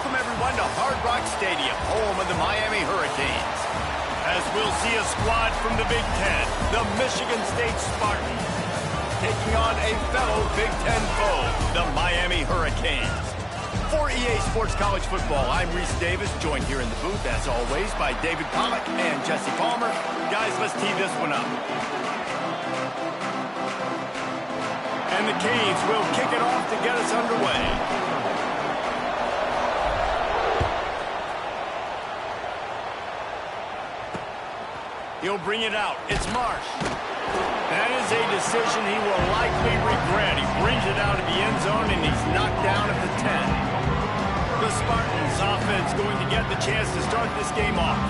welcome everyone to Hard Rock Stadium, home of the Miami Hurricanes. As we'll see a squad from the Big Ten, the Michigan State Spartans, taking on a fellow Big Ten foe, the Miami Hurricanes. For EA Sports College Football, I'm Reese Davis, joined here in the booth, as always, by David Pollack and Jesse Palmer. Guys, let's tee this one up. And the Canes will kick it off to get us underway. He'll bring it out. It's Marsh. That is a decision he will likely regret. He brings it out of the end zone, and he's knocked down at the 10. The Spartans offense going to get the chance to start this game off.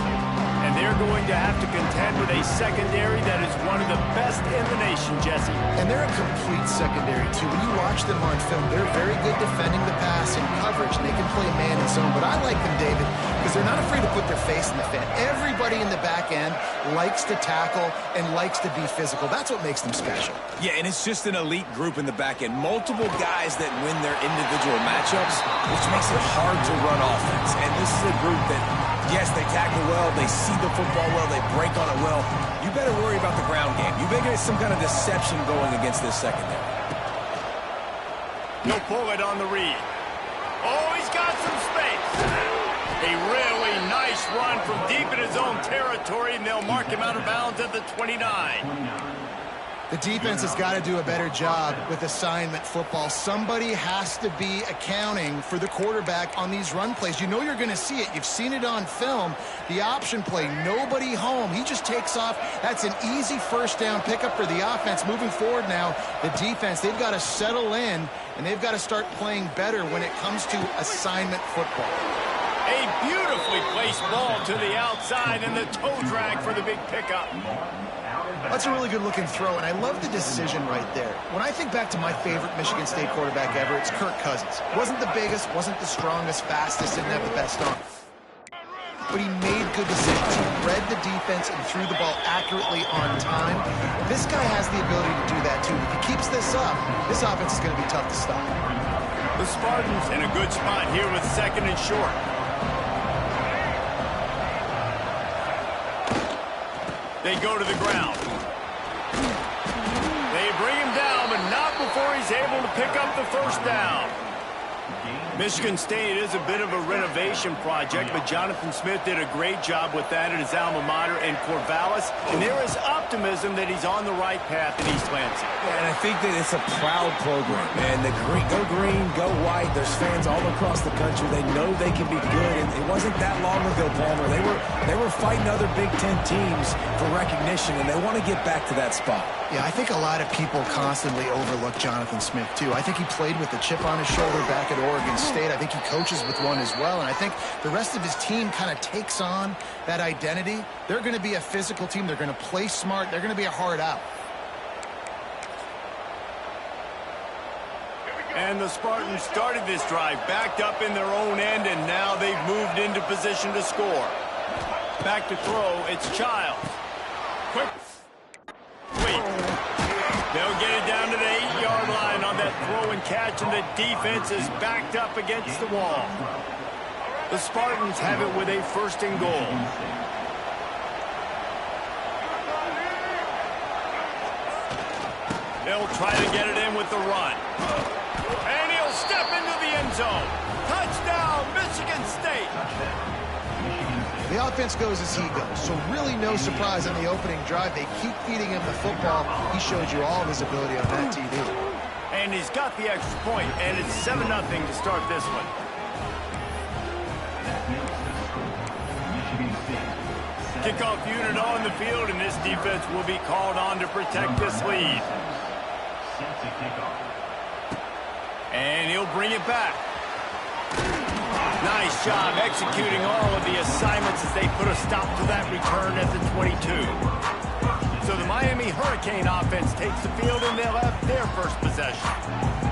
And they're going to have to contend with a secondary that is one of the best in the nation, Jesse. And they're a complete secondary, too. When you watch them on film, they're very good defending the pass and coverage, and they can play man and zone. But I like them, David, because they're not afraid to put their face in the fan. Everybody in the back end likes to tackle and likes to be physical. That's what makes them special. Yeah, and it's just an elite group in the back end. Multiple guys that win their individual matchups, which makes it hard to run offense. And this is a group that, yes, they tackle well, they see the football well, they break on it well. You better worry about the ground game. You better get some kind of deception going against this secondary. He'll pull it on the read. Oh, he's got some space. A really nice run from deep in his own territory, and they'll mark him out of bounds at the 29. The defense has got to do a better job with assignment football. Somebody has to be accounting for the quarterback on these run plays. You know you're going to see it. You've seen it on film. The option play, nobody home. He just takes off. That's an easy first down pickup for the offense. Moving forward now, the defense, they've got to settle in, and they've got to start playing better when it comes to assignment football. A beautifully placed ball to the outside, and the toe drag for the big pickup. That's a really good-looking throw, and I love the decision right there. When I think back to my favorite Michigan State quarterback ever, it's Kirk Cousins. Wasn't the biggest, wasn't the strongest, fastest, didn't have the best arm. But he made good decisions. He read the defense and threw the ball accurately on time. This guy has the ability to do that, too. If he keeps this up, this offense is going to be tough to stop. The Spartans in a good spot here with second and short. They go to the ground. They bring him down, but not before he's able to pick up the first down. Michigan State is a bit of a renovation project, but Jonathan Smith did a great job with that at his alma mater in Corvallis, and there is optimism that he's on the right path in East Lansing. Yeah, and I think that it's a proud program, man. The green, go white. There's fans all across the country. They know they can be good, and it wasn't that long ago, Palmer. They were fighting other Big Ten teams for recognition, and they want to get back to that spot. Yeah, I think a lot of people constantly overlook Jonathan Smith, too. I think he played with the chip on his shoulder back at Oregon State. I think he coaches with one as well, and I think the rest of his team kind of takes on that identity. They're going to be a physical team. They're going to play smart. They're going to be a hard out. And the Spartans started this drive backed up in their own end, and now they've moved into position to score. Back to throw, it's Childs. Quick. Wait. They'll get it down to the 8-yard line on that throw and catch, and the defense is backed up against the wall. The Spartans have it with a first and goal. They'll try to get it in with the run. And he'll step into the end zone. Touchdown, Michigan State. The offense goes as he goes, so really no surprise on the opening drive. They keep feeding him the football. He showed you all of his ability on that TV. And he's got the extra point, and it's 7-0 to start this one. Kickoff unit on the field, and this defense will be called on to protect this lead. And he'll bring it back. Nice job executing all of the assignments as they put a stop to that return at the 22. So the Miami Hurricane offense takes the field, and they'll have their first possession.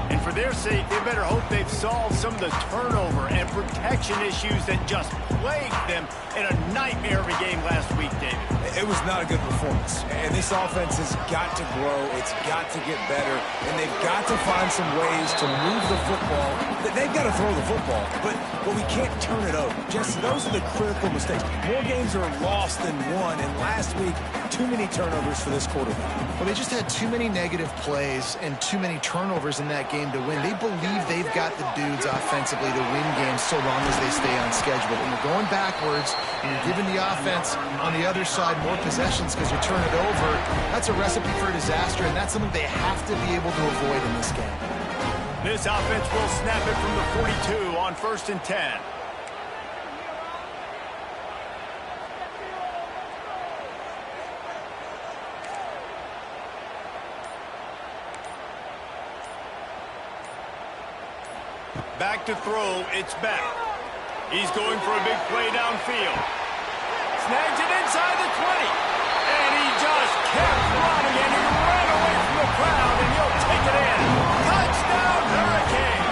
And for their sake, they better hope they've solved some of the turnover and protection issues that just plagued them in a nightmare of a game last week, David. It was not a good performance. And this offense has got to grow. It's got to get better. And they've got to find some ways to move the football. They've got to throw the football, but we can't turn it over. Jesse, those are the critical mistakes. More games are lost than won. And last week, too many turnovers for this quarterback. Well, they just had too many negative plays and too many turnovers in that game to win. They believe they've got the dudes offensively to win games so long as they stay on schedule. When you're going backwards and you're giving the offense on the other side more possessions because you turn it over, that's a recipe for disaster, and that's something they have to be able to avoid in this game. This offense will snap it from the 42 on 1st and 10. Back to throw, it's Beck. He's going for a big play downfield. Snags it inside the 20. And he just kept running, and he ran away from the crowd, and he'll take it in. Touchdown, Hurricane!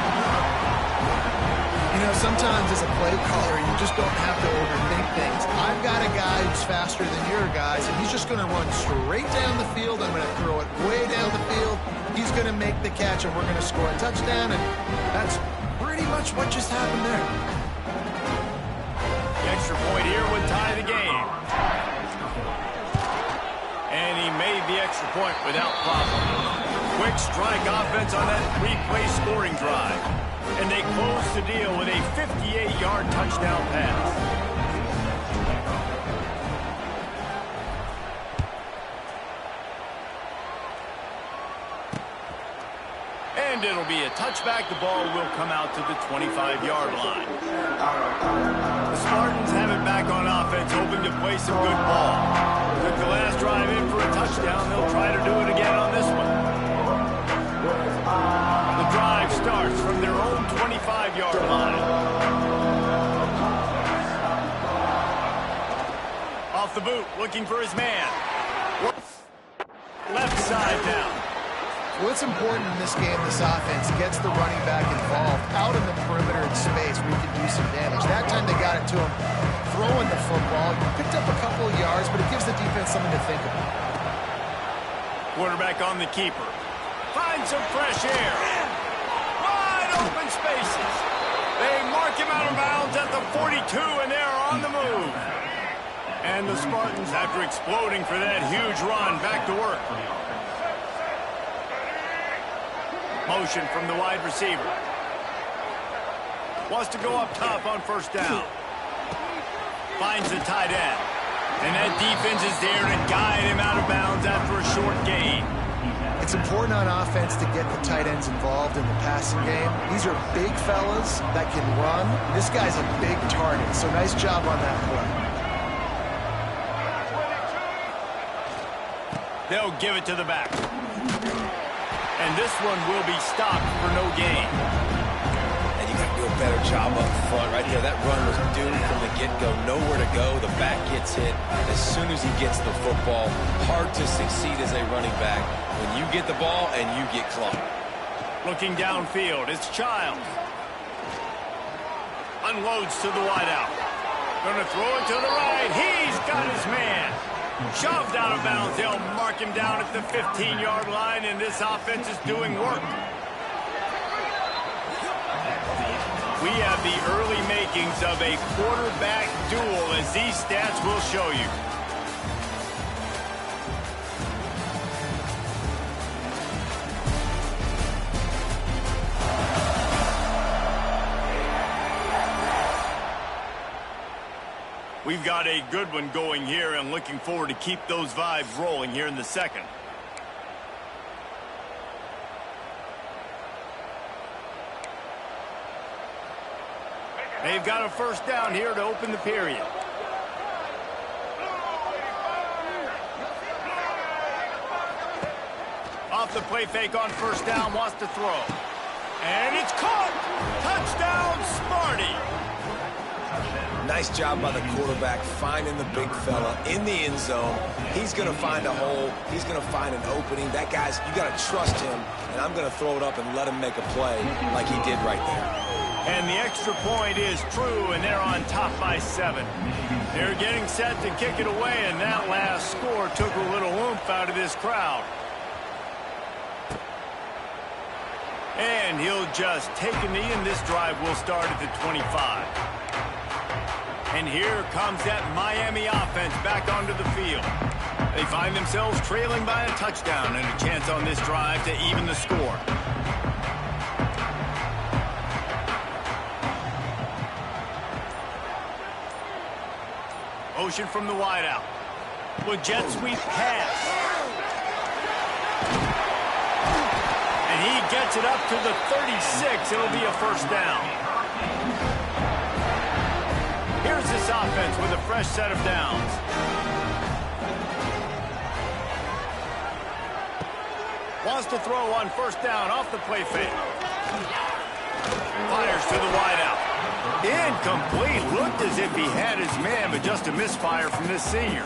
You know, sometimes as a play caller, you just don't have to overthink things. I've got a guy who's faster than your guys, and he's just going to run straight down the field. I'm going to throw it way down the field. He's going to make the catch, and we're going to score a touchdown, and that's pretty much what just happened there. The extra point here would tie the game. And he made the extra point without problem. Quick strike offense on that 3-play scoring drive. And they close the deal with a 58-yard touchdown pass. And it'll be a touchback. The ball will come out to the 25-yard line. The Spartans have it back on offense, hoping to play some good ball. Took the last drive in for a touchdown. They'll try to do it again on this one. The drive starts from their own 25-yard line. Off the boot, looking for his man. Left side down. What's important in this game, this offense gets the running back involved out in the perimeter in space where you can do some damage. That time they got it to him throwing the football. He picked up a couple of yards, but it gives the defense something to think about. Quarterback on the keeper. Finds some fresh air. Wide open spaces. They mark him out of bounds at the 42, and they're on the move. And the Spartans, after exploding for that huge run, back to work. Motion from the wide receiver. Wants to go up top on 1st down. Finds the tight end. And that defense is there to guide him out of bounds after a short gain. It's important on offense to get the tight ends involved in the passing game. These are big fellas that can run. This guy's a big target, so nice job on that play. They'll give it to the back. And this one will be stopped for no gain. And you got to do a better job up front right there. That run was doomed from the get-go. Nowhere to go. The back gets hit as soon as he gets the football. Hard to succeed as a running back when you get the ball and you get clocked. Looking downfield, it's Childs. Unloads to the wideout. Going to throw it to the right. He's got his man. Shoved out of bounds. They'll mark him down at the 15-yard line, and this offense is doing work. We have the early makings of a quarterback duel, as these stats will show you. We've got a good one going here, and looking forward to keep those vibes rolling here in the second. They've got a 1st down here to open the period. Off the play fake on 1st down, wants to throw. And it's caught! Touchdown, Sparty! Nice job by the quarterback finding the big fella in the end zone. He's going to find a hole. He's going to find an opening. That guy's, you got to trust him, and I'm going to throw it up and let him make a play like he did right there. And the extra point is true, and they're on top by 7. They're getting set to kick it away, and that last score took a little oomph out of this crowd. And he'll just take a knee, and this drive will start at the 25. And here comes that Miami offense back onto the field. They find themselves trailing by a touchdown and a chance on this drive to even the score. Motion from the wideout. With jet sweep pass. And he gets it up to the 36. It'll be a first down. Here's this offense with a fresh set of downs. Wants to throw on first down off the play fake. Fires to the wideout. Incomplete. Looked as if he had his man, but just a misfire from this senior.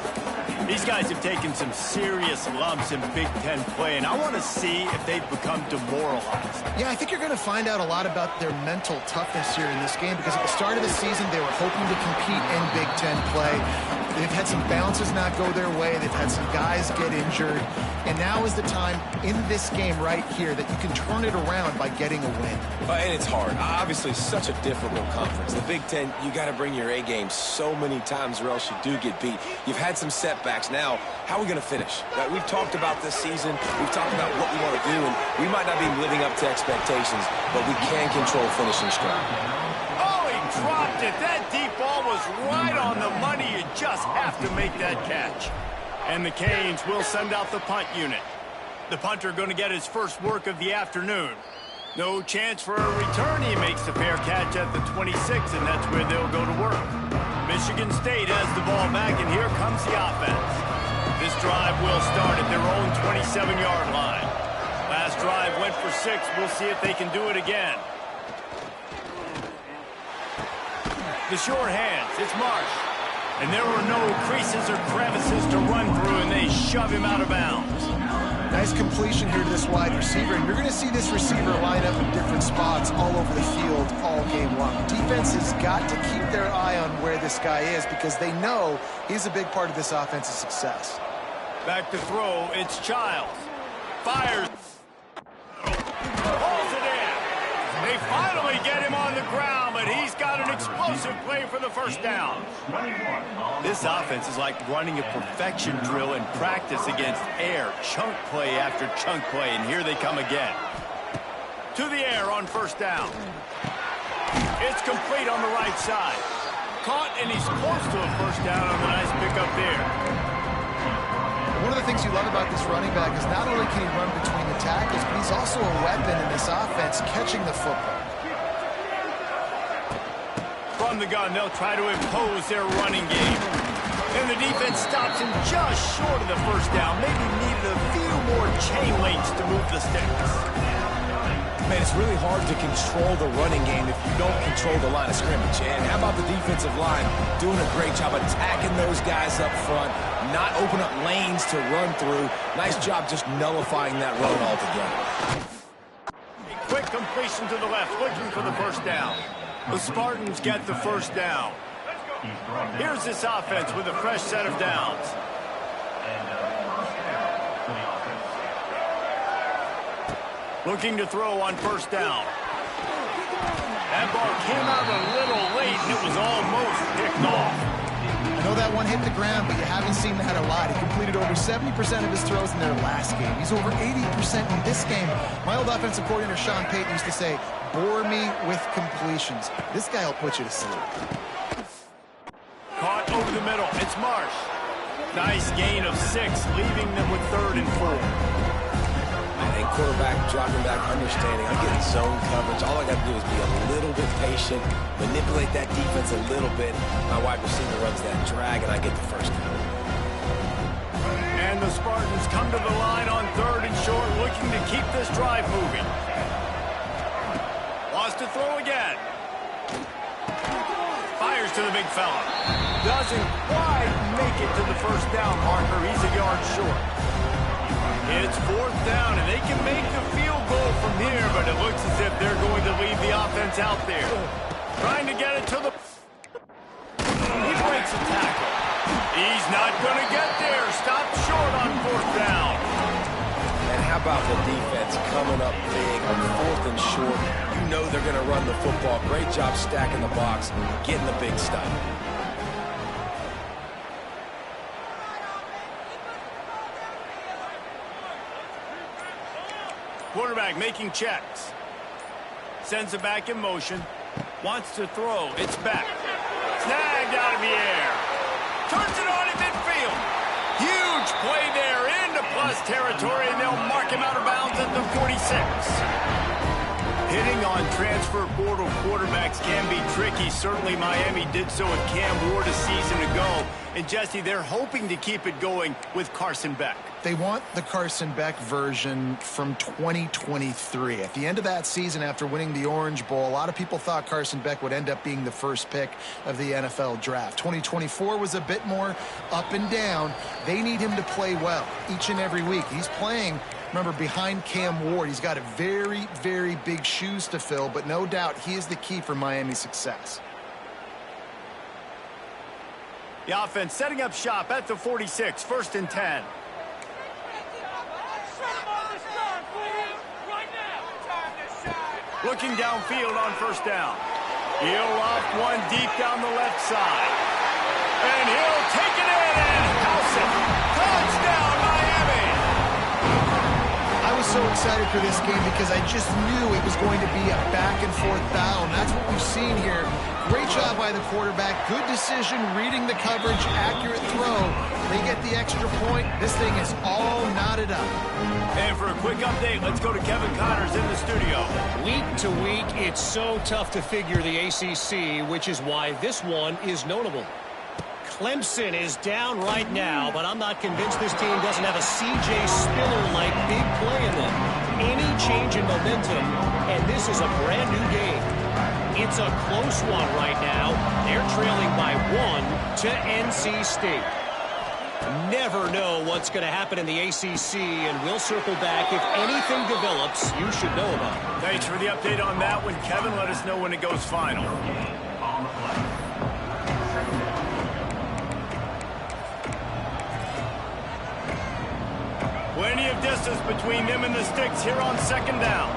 These guys have taken some serious lumps in Big Ten play, and I want to see if they've become demoralized. Yeah, I think you're going to find out a lot about their mental toughness here in this game, because at the start of the season, they were hoping to compete in Big Ten play. They've had some bounces not go their way. They've had some guys get injured. And now is the time in this game right here that you can turn it around by getting a win. And it's hard. Obviously, such a difficult conference. The Big Ten, you got to bring your A game so many times or else you do get beat. You've had some setbacks. Now, how are we going to finish? We've talked about this season. We've talked about what we want to do, and we might not be living up to expectations, but we can control finishing strong. Oh, he dropped it. That deep ball was right on the money. You just have to make that catch. And the Canes will send out the punt unit. The punter going to get his first work of the afternoon. No chance for a return. He makes the fair catch at the 26, and that's where they'll go to work. Michigan State has the ball back, and here comes the offense. This drive will start at their own 27-yard line. Last drive went for 6. We'll see if they can do it again. The short hands. It's Marsh. And there were no creases or crevices to run through, and they shove him out of bounds. Nice completion here to this wide receiver, and you're going to see this receiver line up in different spots all over the field all game long. Defense has got to keep their eye on where this guy is, because they know he's a big part of this offense's success. Back to throw, it's Childs. Fires. Holds it in. They finally get him on the ground, but he's got an explosive play for the first down. This offense is like running a perfection drill in practice against air. Chunk play after chunk play, and here they come again. To the air on first down. It's complete on the right side. Caught, and he's close to a first down on the nice pickup there. One of the things you love about this running back is not only can he run between the tackles, but he's also a weapon in this offense, catching the football. From the gun, they'll try to impose their running game. And the defense stops him just short of the first down. Maybe needed a few more chain links to move the sticks. Man, it's really hard to control the running game if you don't control the line of scrimmage. And how about the defensive line doing a great job attacking those guys up front, not open up lanes to run through. Nice job just nullifying that run altogether. A quick completion to the left, looking for the first down. The Spartans get the first down. Here's this offense with a fresh set of downs. Looking to throw on first down. That ball came out a little late, and it was almost picked off. I know that one hit the ground, but you haven't seen that a lot. He completed over 70% of his throws in their last game. He's over 80% in this game. My old offensive coordinator, Sean Payton, used to say, bore me with completions. This guy will put you to sleep. Caught over the middle. It's Marsh. Nice gain of 6, leaving them with 3rd and 4. And quarterback dropping back, understanding I'm getting zone coverage. All I got to do is be a little bit patient, manipulate that defense a little bit. My wide receiver runs that drag, and I get the first down. And the Spartans come to the line on 3rd and short, looking to keep this drive moving. Wants to throw again. Fires Here's to the big fella. Doesn't quite make it to the first down marker. He's a yard short. It's fourth down, and they can make the field goal from here, but it looks as if they're going to leave the offense out there. Trying to get it to the... He breaks a tackle. He's not going to get there. Stopped short on fourth down. And how about the defense coming up big on fourth and short? You know they're going to run the football. Great job stacking the box, getting the big stop. Quarterback making checks. Sends it back in motion. Wants to throw. It's back. Snagged out of the air. Turns it on in midfield. Huge play there into plus territory, and they'll mark him out of bounds at the 46. Hitting on transfer portal quarterbacks can be tricky. Certainly Miami did so with Cam Ward a season ago. And Jesse, they're hoping to keep it going with Carson Beck. They want the Carson Beck version from 2023. At the end of that season, after winning the Orange Bowl, a lot of people thought Carson Beck would end up being the first pick of the NFL draft. 2024 was a bit more up and down. They need him to play well each and every week. He's playing, remember, behind Cam Ward. He's got a very, very big shoes to fill, but no doubt he is the key for Miami's success. The offense setting up shop at the 46, first and 10. Looking downfield on first down. He'll loft one deep down the left side. And he'll take it in and house it. Touchdown, Miami! I was so excited for this game because I just knew it was going to be a back-and-forth battle, and that's what we've seen here. Great job by the quarterback. Good decision, reading the coverage, accurate throw. They get the extra point. This thing is all knotted up. And for a quick update, let's go to Kevin Connors in the studio. Week to week, it's so tough to figure the ACC, which is why this one is notable. Clemson is down right now, but I'm not convinced this team doesn't have a C.J. Spiller-like big play in them. Any change in momentum, and this is a brand new game. It's a close one right now. They're trailing by 1 to NC State. Never know what's going to happen in the ACC, and we'll circle back if anything develops you should know about. Thanks for the update on that one, Kevin. Let us know when it goes final. Plenty of distance between them and the sticks here on second down.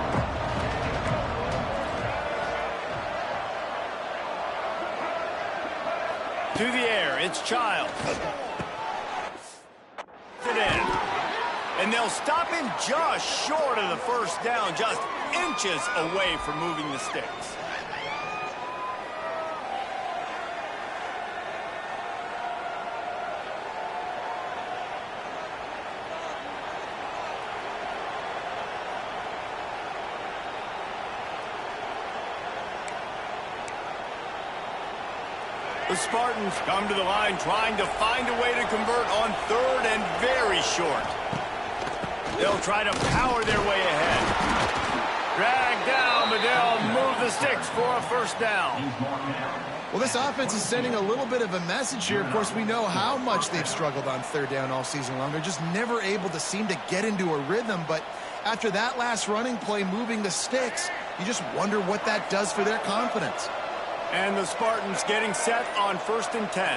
To the air, it's Childs. It in. And they'll stop him just short of the first down, just inches away from moving the sticks. The Spartans come to the line trying to find a way to convert on third and very short. They'll try to power their way ahead. Drag down, but they'll move the sticks for a first down. Well, this offense is sending a little bit of a message here. Of course, we know how much they've struggled on third down all season long. They're just never able to seem to get into a rhythm. But after that last running play, moving the sticks, you just wonder what that does for their confidence. And the Spartans getting set on first and 10.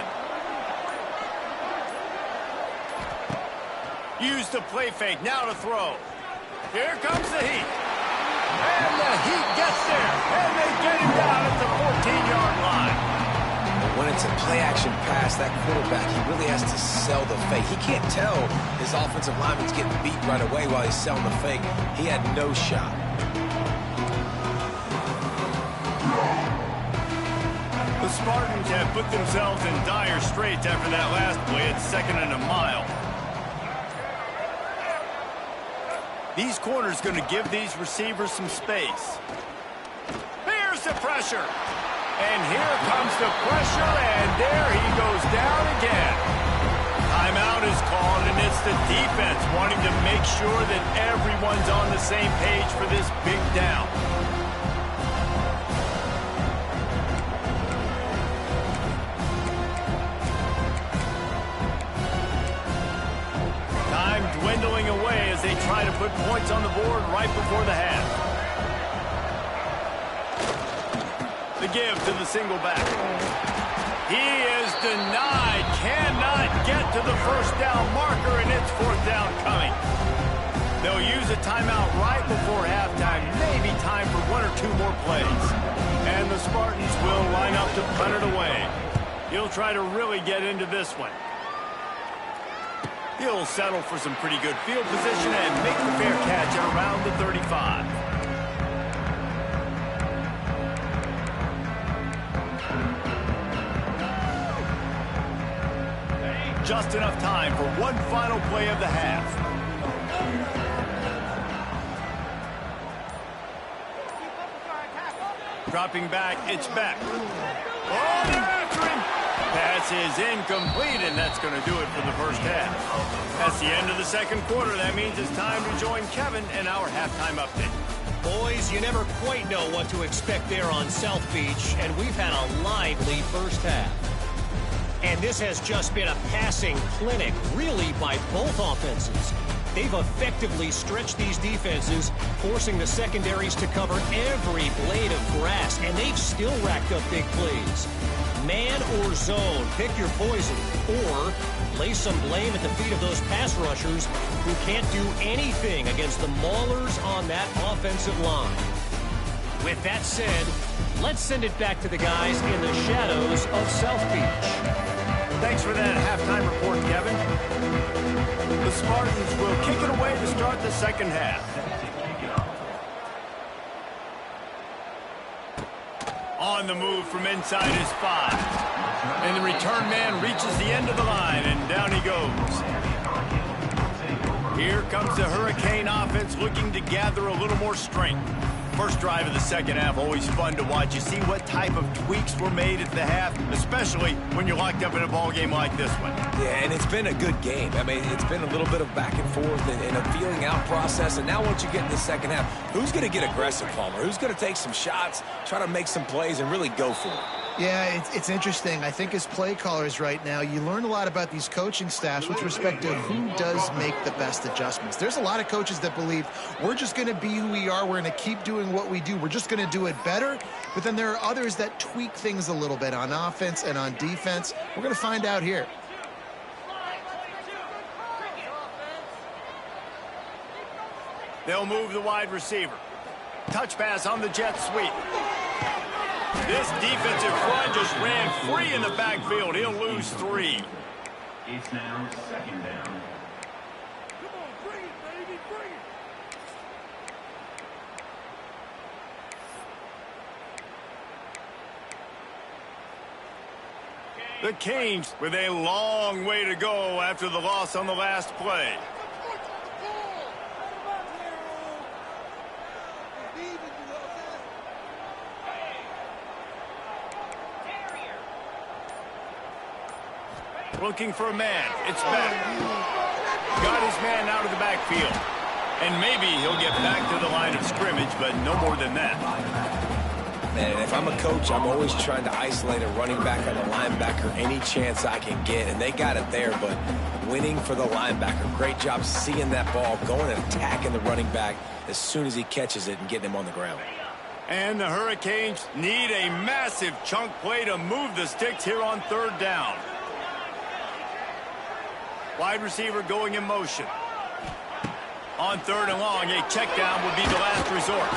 Use the play fake, now to throw. Here comes the Heat. And the Heat gets there. And they get him down at the 14-yard line. When it's a play-action pass, that quarterback, he really has to sell the fake. He can't tell his offensive lineman's getting beat right away while he's selling the fake. He had no shot. The Spartans have put themselves in dire straits after that last play at second and a mile. These corners going to give these receivers some space. Here's the pressure. And here comes the pressure, and there he goes down again. Timeout is called, and it's the defense wanting to make sure that everyone's on the same page for this big down. put points on the board right before the half. The give to the single back. He is denied. Cannot get to the first down marker, and it's fourth down coming. They'll use a timeout right before halftime. Maybe time for one or two more plays. And the Spartans will line up to punt it away. He'll try to really get into this one. He'll settle for some pretty good field position and make the fair catch at around the 35. Just enough time for one final play of the half. Dropping back, it's back. Oh, they're after him. Pass is incomplete, and that's going to do it for the first half. That's the end of the second quarter. That means it's time to join Kevin in our halftime update. Boys, you never quite know what to expect there on South Beach, and we've had a lively first half. And this has just been a passing clinic, really, by both offenses. They've effectively stretched these defenses, forcing the secondaries to cover every blade of grass, and they've still racked up big plays. Man or zone, pick your poison, or lay some blame at the feet of those pass rushers who can't do anything against the maulers on that offensive line. With that said, let's send it back to the guys in the shadows of South Beach. Thanks for that halftime report, Kevin. The Spartans will kick it away to start the second half. On the move from inside his 5. And the return man reaches the end of the line, and down he goes. Here comes the Hurricane offense looking to gather a little more strength. First drive of the second half, always fun to watch. You see what type of tweaks were made at the half, especially when you're locked up in a ball game like this one. Yeah, and it's been a good game. I mean, it's been a little bit of back and forth and a feeling out process. And now once you get in the second half, who's going to get aggressive, Palmer? Who's going to take some shots, try to make some plays, and really go for it? Yeah, it's interesting. I think as play callers right now, you learn a lot about these coaching staffs with respect to who does make the best adjustments. There's a lot of coaches that believe we're just going to be who we are. We're going to keep doing what we do. We're just going to do it better. But then there are others that tweak things a little bit on offense and on defense. We're going to find out here. They'll move the wide receiver. Touch pass on the jet sweep. This defensive front just ran free in the backfield. He'll lose 3. It's now second down. Come on, bring it, baby, bring it. The Canes with a long way to go after the loss on the last play. Looking for a man. It's back. Got his man out of the backfield. And maybe he'll get back to the line of scrimmage, but no more than that. Man, if I'm a coach, I'm always trying to isolate a running back on a linebacker any chance I can get. And they got it there, but winning for the linebacker. Great job seeing that ball, going and attacking the running back as soon as he catches it and getting him on the ground. And the Hurricanes need a massive chunk play to move the sticks here on third down. Wide receiver going in motion. On third and long, a check down will be the last resort.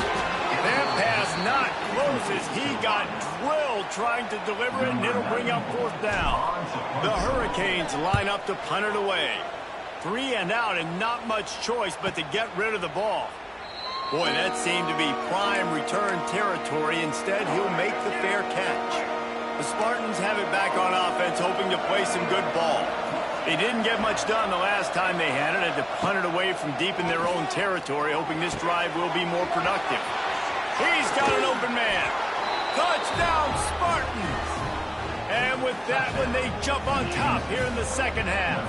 That pass not close as he got drilled trying to deliver it, and it'll bring up fourth down. The Hurricanes line up to punt it away. 3 and out and not much choice but to get rid of the ball. Boy, that seemed to be prime return territory. Instead, he'll make the fair catch. The Spartans have it back on offense, hoping to play some good ball. They didn't get much done the last time they had it. Had to punt it away from deep in their own territory, hoping this drive will be more productive. He's got an open man. Touchdown, Spartans! And with that one, they jump on top here in the second half.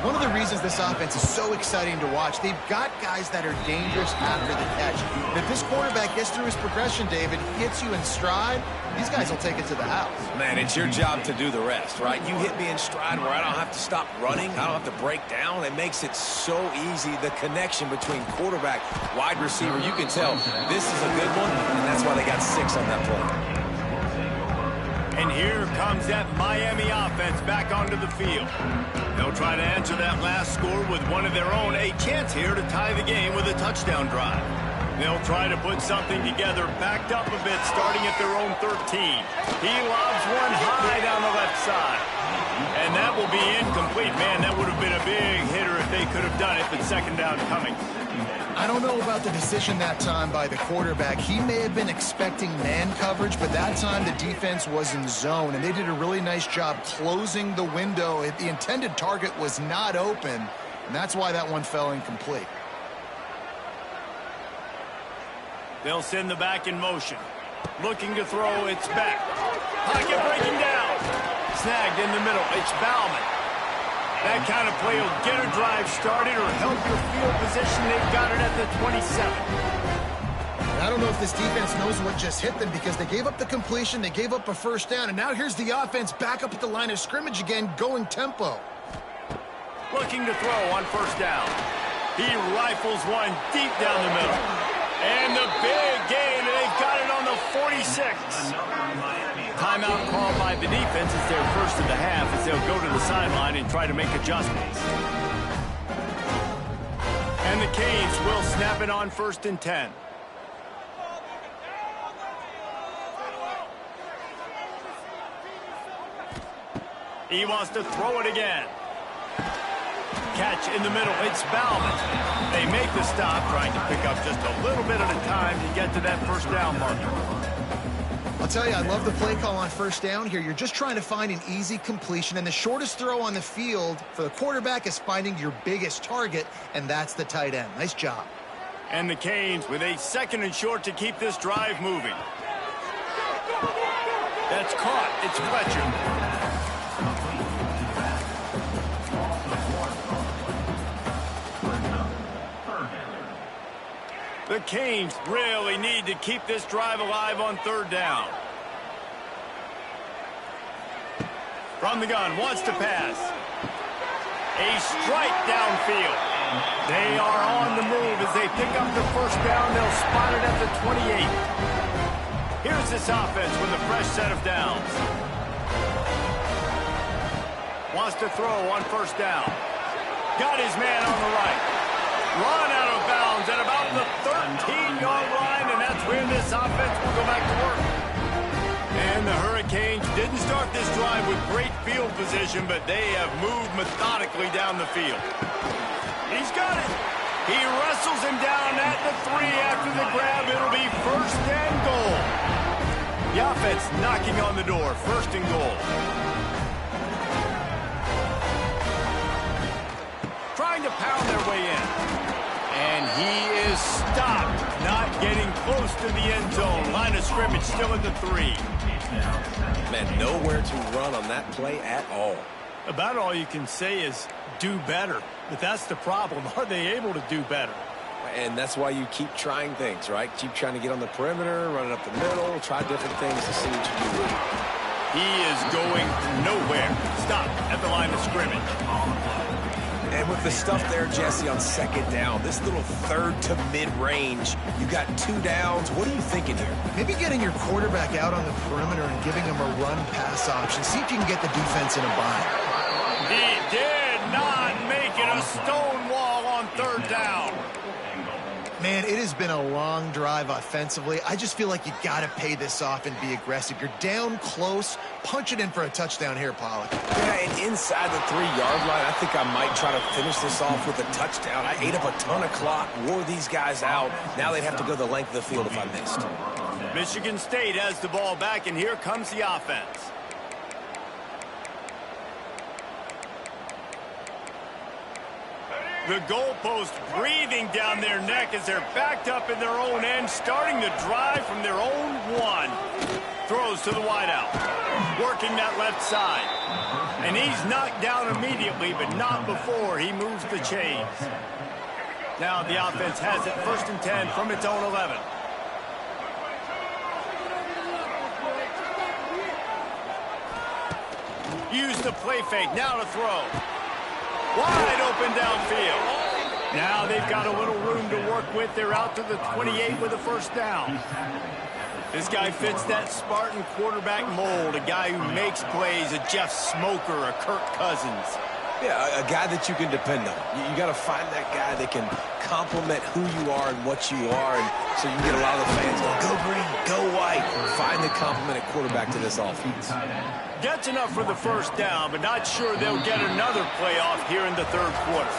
One of the reasons this offense is so exciting to watch, they've got guys that are dangerous after the catch. And if this quarterback gets through his progression, David, hits you in stride, these guys will take it to the house. Man, it's your job to do the rest, right? You hit me in stride where I don't have to stop running. I don't have to break down. It makes it so easy. The connection between quarterback, wide receiver, you can tell this is a good one, and that's why they got 6 on that play. And here comes that Miami offense back onto the field. They'll try to answer that last score with one of their own. A chance here to tie the game with a touchdown drive. They'll try to put something together, backed up a bit, starting at their own 13. He lobs one high down the left side. And that will be incomplete. Man, that would have been a big hitter if they could have done it, but second down coming. I don't know about the decision that time by the quarterback. He may have been expecting man coverage, but that time the defense was in zone, and they did a really nice job closing the window. The intended target was not open, and that's why that one fell incomplete. They'll send the back in motion. Looking to throw, it's back. Pocket breaking down. Snagged in the middle, it's Bauman. That kind of play will get a drive started or help your field position. They've got it at the 27. I don't know if this defense knows what just hit them because they gave up the completion, they gave up a first down, and now here's the offense back up at the line of scrimmage again, going tempo. Looking to throw on first down. He rifles one deep down the middle. And the big gain, and they've got it on the 46. Timeout called by the defense. It's their first of the half as they'll go to the sideline and try to make adjustments. And the Canes will snap it on 1st and 10. He wants to throw it again. Catch in the middle. It's Bauman. They make the stop, trying to pick up just a little bit at a time to get to that first down marker. I'll tell you, I love the play call on first down here. You're just trying to find an easy completion, and the shortest throw on the field for the quarterback is finding your biggest target, and that's the tight end. Nice job. And the Canes with a 2nd and short to keep this drive moving. That's caught. It's Fletcher. The Canes really need to keep this drive alive on 3rd down. From the gun, wants to pass. A strike downfield. They are on the move as they pick up the first down. They'll spot it at the 28. Here's this offense with a fresh set of downs. Wants to throw on first down. Got his man on the right. Run out of bounds at about the 13-yard line, and that's where this offense will go back to work. And the Hurricanes didn't start this drive with great field position, but they have moved methodically down the field. He's got it. He wrestles him down at the 3 after the grab. It'll be 1st and goal. The offense knocking on the door. 1st and goal. Trying to pound their way in. And he is stopped, not getting close to the end zone. Line of scrimmage still at the 3. Man, nowhere to run on that play at all. About all you can say is do better. But that's the problem. Are they able to do better? And that's why you keep trying things, right? Keep trying to get on the perimeter, run it up the middle, try different things to see what you can do. He is going nowhere. Stop at the line of scrimmage. And with the stuff there, Jesse, on 2nd down, this little 3rd to mid-range, you got 2 downs. What are you thinking here? Maybe getting your quarterback out on the perimeter and giving him a run-pass option. See if you can get the defense in a bind. He did not make it a stone wall on 3rd down. Man, it has been a long drive offensively. I just feel like you got to pay this off and be aggressive. You're down close. Punch it in for a touchdown here, Pollack. Yeah, and inside the 3-yard line, I think I might try to finish this off with a touchdown. I ate up a ton of clock, wore these guys out. Now they'd have to go the length of the field if I missed. Michigan State has the ball back, and here comes the offense. The goalpost breathing down their neck as they're backed up in their own end, starting the drive from their own 1. Throws to the wideout. working that left side. And he's knocked down immediately, but not before he moves the chains. Now the offense has it 1st and 10 from its own 11. Use the play fake, now to throw. Wide open downfield. Now they've got a little room to work with. They're out to the 28 with a 1st down. This guy fits that Spartan quarterback mold, a guy who makes plays, a Jeff Smoker, a Kirk Cousins. Yeah, a guy that you can depend on. You got to find that guy that can complement who you are and what you are, and so you can get a lot of the fans going, go green, go white. Find the complement at quarterback to this offense. Gets enough for the 1st down, but not sure they'll get another playoff here in the 3rd quarter.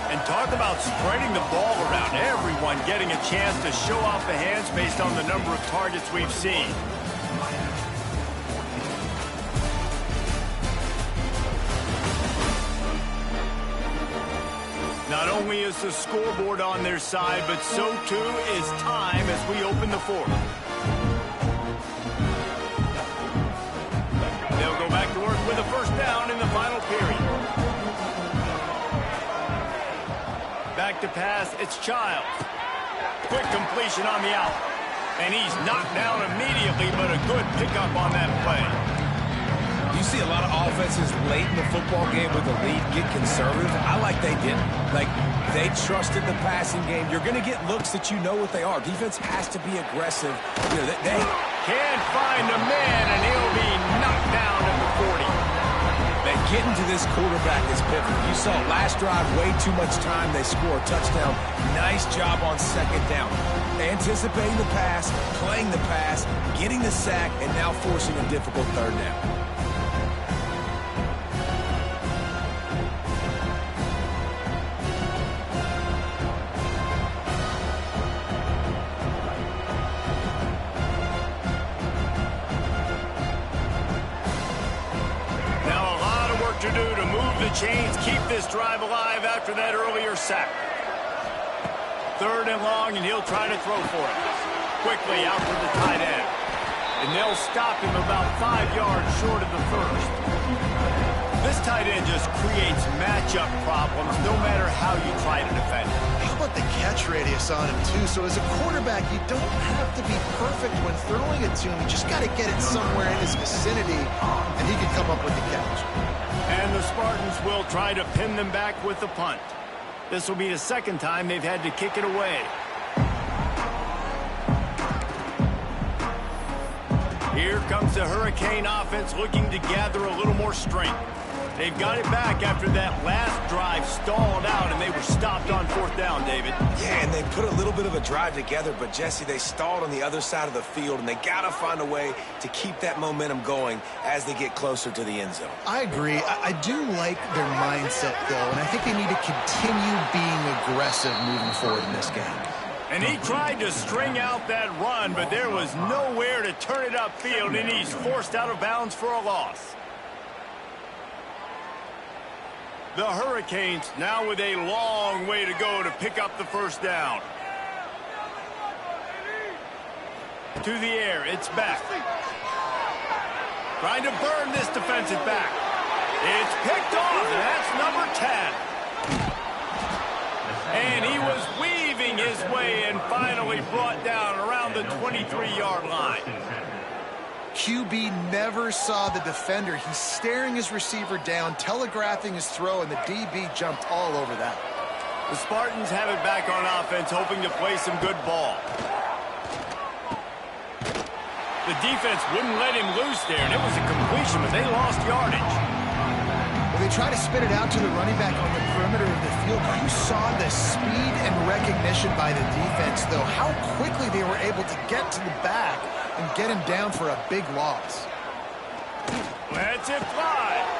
And talk about spreading the ball around. Everyone getting a chance to show off the hands based on the number of targets we've seen. Not only is the scoreboard on their side, but so too is time as we open the 4th. They'll go back to work with a 1st down in the final period. Back to pass, it's Childs. Quick completion on the out. And he's knocked down immediately, but a good pickup on that play. You see a lot of offenses late in the football game with the lead get conservative. I like they didn't. Like, they trusted the passing game. You're going to get looks that you know what they are. Defense has to be aggressive. You know, they can't find a man, and he'll be knocked down at the 40. They get into this quarterback is pivotal. You saw last drive, way too much time. They score a touchdown. Nice job on 2nd down. Anticipating the pass, playing the pass, getting the sack, and now forcing a difficult 3rd down. To do to move the chains, keep this drive alive after that earlier sack. 3rd and long, and he'll try to throw for it. Quickly out to the tight end. And they'll stop him about 5 yards short of the 1st. This tight end just creates matchup problems no matter how you try to defend him. How about the catch radius on him, too? So as a quarterback, you don't have to be perfect when throwing it to him. You just got to get it somewhere in his vicinity, and he can come up with the catch. And the Spartans will try to pin them back with the punt. This will be the 2nd time they've had to kick it away. Here comes the Hurricane offense looking to gather a little more strength. They've got it back after that last drive stalled out, and they were stopped on 4th down, David. Yeah, and they put a little bit of a drive together, but, Jesse, they stalled on the other side of the field, and they got to find a way to keep that momentum going as they get closer to the end zone. I agree. I do like their mindset, though, and I think they need to continue being aggressive moving forward in this game. And he tried to string out that run, but there was nowhere to turn it upfield, and he's forced out of bounds for a loss. The Hurricanes now with a long way to go to pick up the 1st down. To the air, it's back. Trying to burn this defensive back. It's picked off, and that's number 10. And he was weaving his way and finally brought down around the 23-yard line. QB never saw the defender. He's staring his receiver down, telegraphing his throw, and the DB jumped all over that. The Spartans have it back on offense, hoping to play some good ball. The defense wouldn't let him loose there, and it was a completion, but they lost yardage. Well, they try to spit it out to the running back on the perimeter of the field. You saw the speed and recognition by the defense, though, how quickly they were able to get to the back and get him down for a big loss. Let's it fly.